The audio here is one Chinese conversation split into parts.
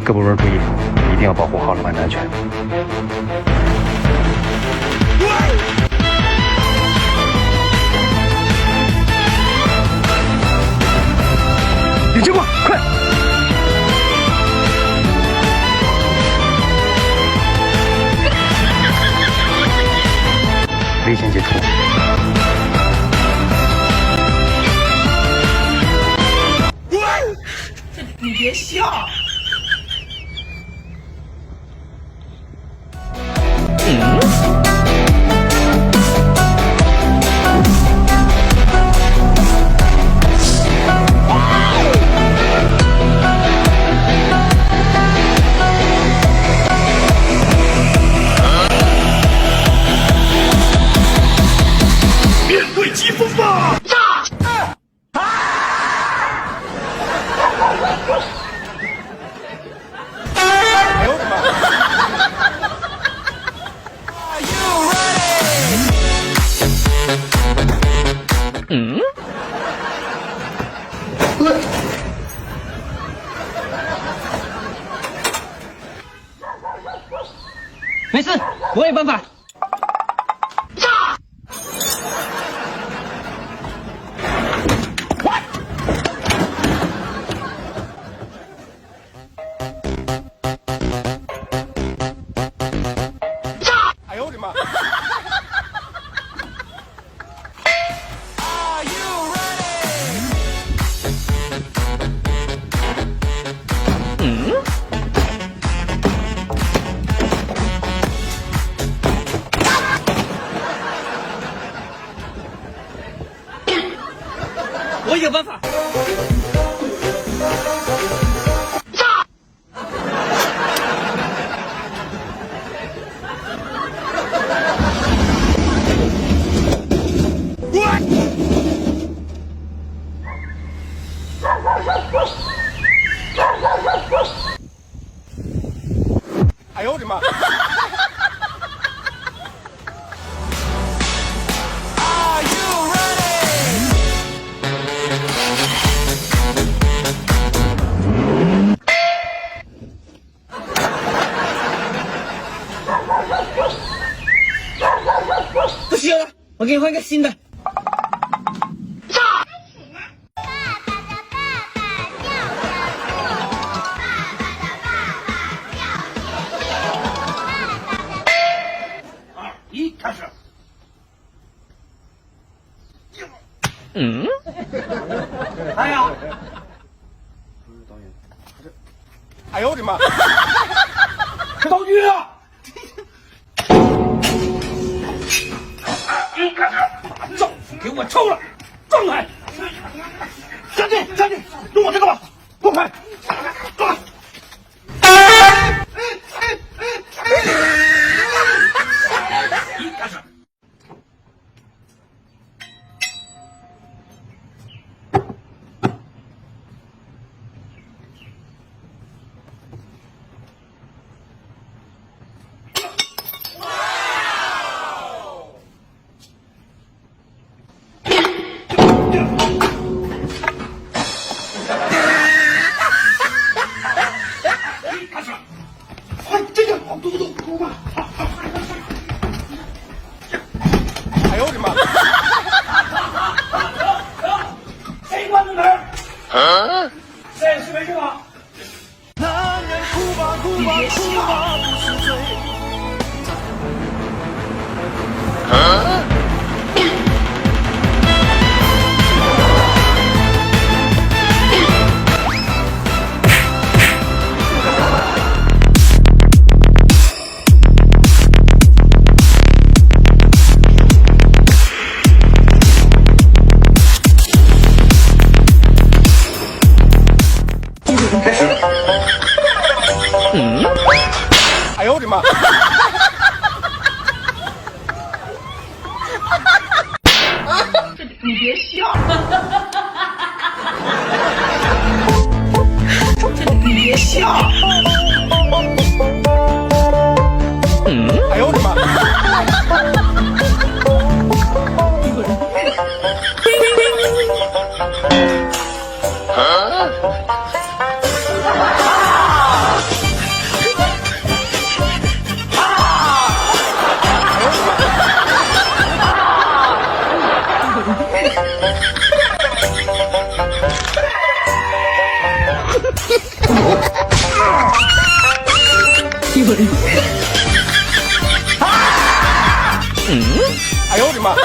各部门注意，一定要保护好老板的安全。李警官，快！危险解除。你别笑。面对疾风吧！哎呦我的妈！没事，我有办法。哎呦我的妈！我有办法。哎呦我的妈！不需要了，我给你换个新的。一开始。哎呀！哎呦我的妈！是道具啊！一开始，政府给我抽了，状态！站定，站定，用我这个吧，过快，过来！一开始。开始，快，这个，嘟吧！哎呦我的妈！谁关的门？谁是没事吧？男人哭吧哭吧哭吧不是罪。开始。哎呦我的妈！你别笑。你别笑。哎呦我的妈！哎呦我的妈！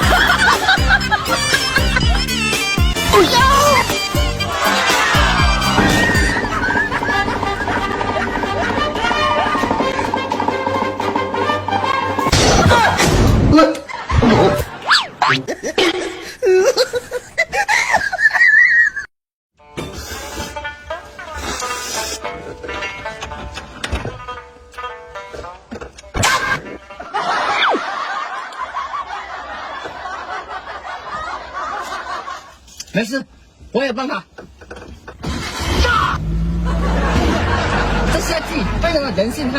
没事，我有办法。这下计非常的人性化。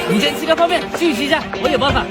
你先吃个泡面，继续吃一下，我有办法。